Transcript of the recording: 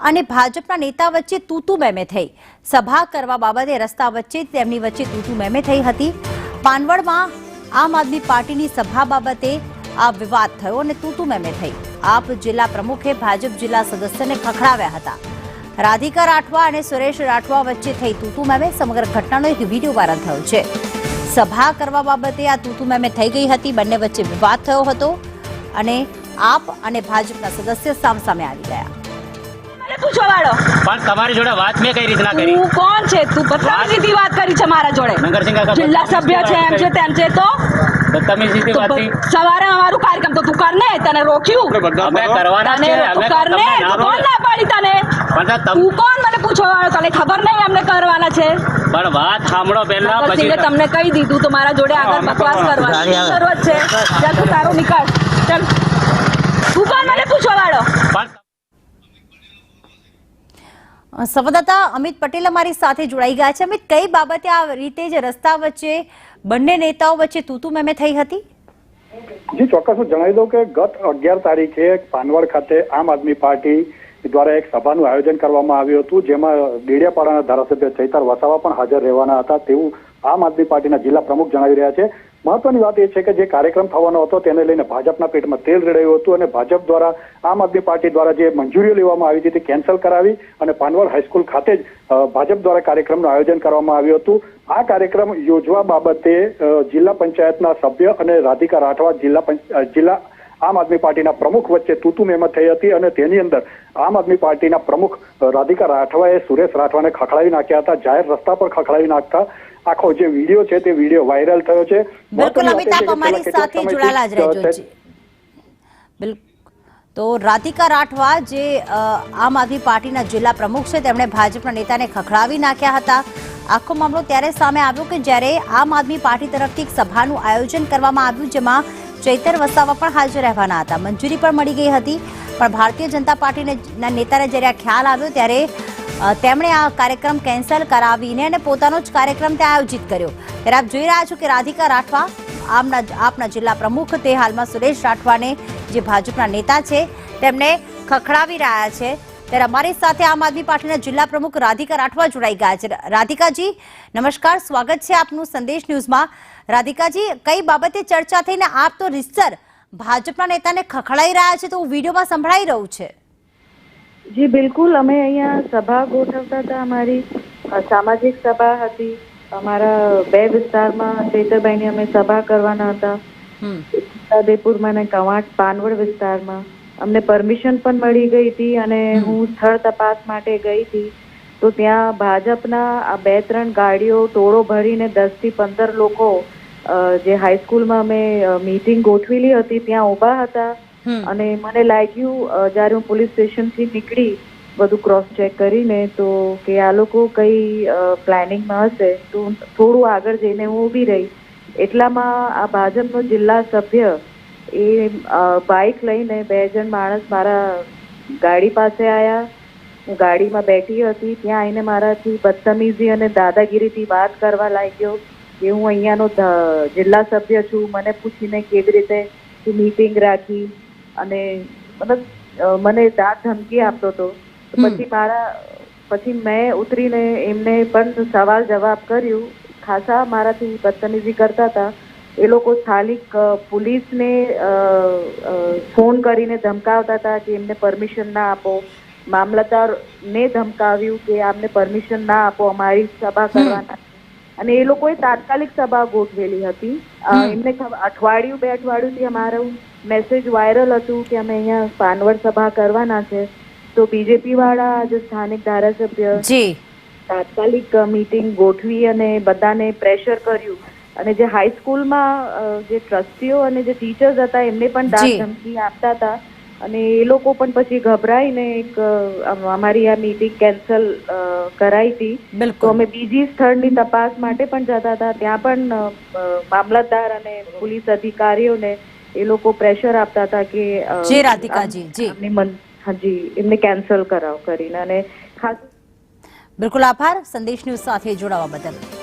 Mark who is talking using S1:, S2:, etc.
S1: અને ભાજપના નેતા વચ્ચે તૂતુ મેમે થઈ। સભા કરવા બાબતે રસ્તા વચ્ચે તેમની વચ્ચે તૂતુ મેમે થઈ હતી। પાનવડમાં આમ આદમી પાર્ટીની સભા બાબતે આ વિવાદ થયો અને તૂતુ મેમે થઈ। આપ જિલ્લા પ્રમુખે ભાજપ જિલ્લા સદસ્યને ખખડાવ્યા હતા। રાધિકા રાઠવા અને સુરેશ રાઠવા વચ્ચે થઈ તૂતુ મેમે। સમગ્ર ઘટનાનો એક વિડીયો વાયરલ થયો છે। સભા કરવા બાબતે આ તૂતુ મેમે થઈ ગઈ હતી। બંને વચ્ચે વિવાદ થયો હતો અને આપ અને ભાજપના સદસ્ય સામસામે આવી ગયા।
S2: પૂછવાડો
S3: પણ તમારી જોડે વાત મેં કઈ રીતના કરી?
S2: તું કોણ છે? તું બદતમીજી વાત કરી છે મારા જોડે।
S3: નગરસિંહ કાકા
S2: જિલ્લા સભ્ય છે એમ છે તેમ છે તો
S3: બદતમીજી વાત થઈ।
S2: સવારે અમારું કાર્યક્રમ તો તું કરને, તને રોક્યું
S3: અમે કરવાના છે, અમે
S2: કરને તો કોણ ના પાડી તને? તું કોણ મને પૂછવાડો? તને ખબર નહીં અમને કરવાના છે?
S3: પણ વાત સાંભળો પહેલા,
S2: પછી તમને કહી દીધું તો મારા જોડે આગળ બકવાસ કરવાની જરૂરત છે? ચાલ તું તારું નીકળ, ચાલ। તું કોણ મને પૂછવાડો?
S1: સંવાદદાતા અમિત પટેલ અમારી સાથે જોડાઈ ગયા છે। અમિત, કઈ બાબતે આ રીતે જે રસ્તા વચ્ચે બંને નેતાઓ વચ્ચે તૂતુ મેમે થઈ હતી?
S4: જી ચોક્કસ હું જણાવી દઉં કે ગત 11 તારીખે પાનવડ ખાતે આમ આદમી પાર્ટી દ્વારા એક સભાનું આયોજન કરવામાં આવ્યું હતું, જેમાં ડેડિયાપાડાના ધારાસભ્ય ચૈતર વસાવા પણ હાજર રહેવાના હતા તેવું આમ આદમી પાર્ટીના જિલ્લા પ્રમુખ જણાવી રહ્યા છે। મહત્વની વાત એ છે કે જે કાર્યક્રમ થવાનો હતો તેને લઈને ભાજપના પેટમાં તેલ રેડાયું હતું અને ભાજપ દ્વારા આમ આદમી પાર્ટી દ્વારા જે મંજૂરીઓ લેવામાં આવી હતી તે કેન્સલ કરાવી અને પાનવડ હાઈસ્કૂલ ખાતે જ ભાજપ દ્વારા કાર્યક્રમનું આયોજન કરવામાં આવ્યું હતું। આ કાર્યક્રમ યોજવા બાબતે જિલ્લા પંચાયતના સભ્ય અને રાધિકા રાઠવા જિલ્લા આમ આદમી પાર્ટીના પ્રમુખ વચ્ચે તૂતુ મેમે થઈ હતી અને તેની અંદર આમ આદમી પાર્ટીના પ્રમુખ રાધિકા રાઠવાએ સુરેશ રાઠવાને ખખડાવી નાખ્યા હતા। જાહેર રસ્તા પર ખખડાવી નાખતા આખો જે વિડીયો છે તે વિડીયો વાયરલ થયો છે।
S1: બિલકુલ અમિત, આપ અમારી સાથે જોડાયેલા જ રહેજો। બિલકુલ, તો રાધિકા રાઠવા જે આમ આદમી પાર્ટીના જિલ્લા પ્રમુખ છે તેમણે ભાજપના નેતાને ખખડાવી નાખ્યા હતા। આખો મામલો ત્યારે સામે આવ્યો કે જ્યારે આમ આદમી પાર્ટી તરફથી એક સભાનું આયોજન કરવામાં આવ્યું, જેમાં ચૈતર વસાવા પણ હાજર રહેવાના હતા। મંજૂરી પણ મળી ગઈ હતી, પણ ભારતીય જનતા પાર્ટીના નેતાને જ્યારે આ ખ્યાલ આવ્યો ત્યારે તેમણે આ કાર્યક્રમ કેન્સલ કરાવીને અને પોતાનો જ કાર્યક્રમ ત્યાં આયોજિત કર્યો। ત્યારે આપ જોઈ રહ્યા છો કે રાધિકા રાઠવા આપના જિલ્લા પ્રમુખ તે હાલમાં સુરેશ રાઠવાને જે ભાજપના નેતા છે તેમને ખખડાવી રહ્યા છે। ત્યારે અમારી સાથે આમ આદમી પાર્ટીના જિલ્લા પ્રમુખ રાધિકા રાઠવા જોડાઈ ગયા છે। રાધિકાજી નમસ્કાર, સ્વાગત છે આપનું સંદેશ ન્યૂઝમાં। રાધિકાજી, કઈ બાબતે ચર્ચા થઈને આપ તો રીતસર ભાજપના નેતાને ખખડાઈ રહ્યા છે તો વિડીયોમાં સંભળાઈ રહ્યું છે?
S5: જી બિલકુલ, અમે અહીંયા સભા ગોઠવતા હતા। અમારી સામાજિક સભા હતી અમારા 2 વિસ્તારમાં। ચૈતરભાઈની અમે સભા કરવાના હતા, ઉદેપુરમાં અને કવાંટ પાનવડ વિસ્તારમાં। અમને પરમિશન પણ મળી ગઈ હતી અને હું સ્થળ તપાસ માટે ગઈ હતી તો ત્યાં ભાજપના આ 2-3 ગાડીઓ ટોળો ભરીને 10 થી 15 લોકો જે હાઈસ્કૂલમાં અમે મીટિંગ ગોઠવેલી હતી ત્યાં ઉભા હતા અને મને લાગ્યું જ્યારે હું પોલીસ સ્ટેશનથી નીકળી બધું ક્રોસ ચેક કરીને તો કે આ લોકો કઈ પ્લાનિંગમાં હશે તો થોડું આગળ જઈને હું ઊભી રહી। એટલામાં આ ભાજપનો જિલ્લા સભ્ય એ બાઇક લઈને 2 જણ માણસ મારા ગાડી પાસે આવ્યા। હું ગાડીમાં બેઠી હતી, ત્યાં આવીને મારાથી બદતમીજી અને દાદાગીરીથી વાત કરવા લાગ્યો કે હું અહીંયાનો જિલ્લા સભ્ય છું, મને પૂછીને કેવી રીતે તું મીટિંગ રાખી અને મતલબ મને દાદ ધમકી આપતો હતો। પછી મેં ઉતરીને એમને પણ સવાલ જવાબ કર્યું। ખાસા મારાથી બદતમીજી કરતા હતા। એ લોકો સ્થાનિક પોલીસને ફોન કરીને ધમકાવતા હતા કે એમને પરમિશન ના આપો। મામલતદારને ધમકાવ્યું કે આમને પરમિશન ના આપો, અમારી સભા કરવાના। અને એ લોકોએ તાત્કાલિક સભા ગોઠવેલી હતી। એમને 2 અઠવાડિયુંથી અમારું મેસેજ વાયરલ હતું કે અમે અહીંયા પાનવડ સભા કરવાના છે તો બીજેપી વાળા જે સ્થાનિક ધારાસભ્ય તાત્કાલિક મીટિંગ ગોઠવી અને બધાને પ્રેશર કર્યું અને જે હાઈસ્કૂલમાં જે ટ્રસ્ટીઓ અને જે ટીચર્સ હતા એમને પણ દાદ ધમકી આપતા હતા અને એ લોકો પણ પછી ગભરાઈને એક અમારી આ મીટિંગ કેન્સલ કરાઈ હતી। તો અમે બીજી સ્થળની તપાસ માટે પણ જતા હતા, ત્યાં પણ મામલતદાર અને પોલીસ અધિકારીઓને એ લોકો પ્રેશર આપતા હતા કે
S1: રાધિકાજી
S5: એમને કેન્સલ કરાવ કરીને। અને ખાસ
S1: બિલકુલ આભાર સંદેશ ન્યૂઝ સાથે જોડાવા બદલ।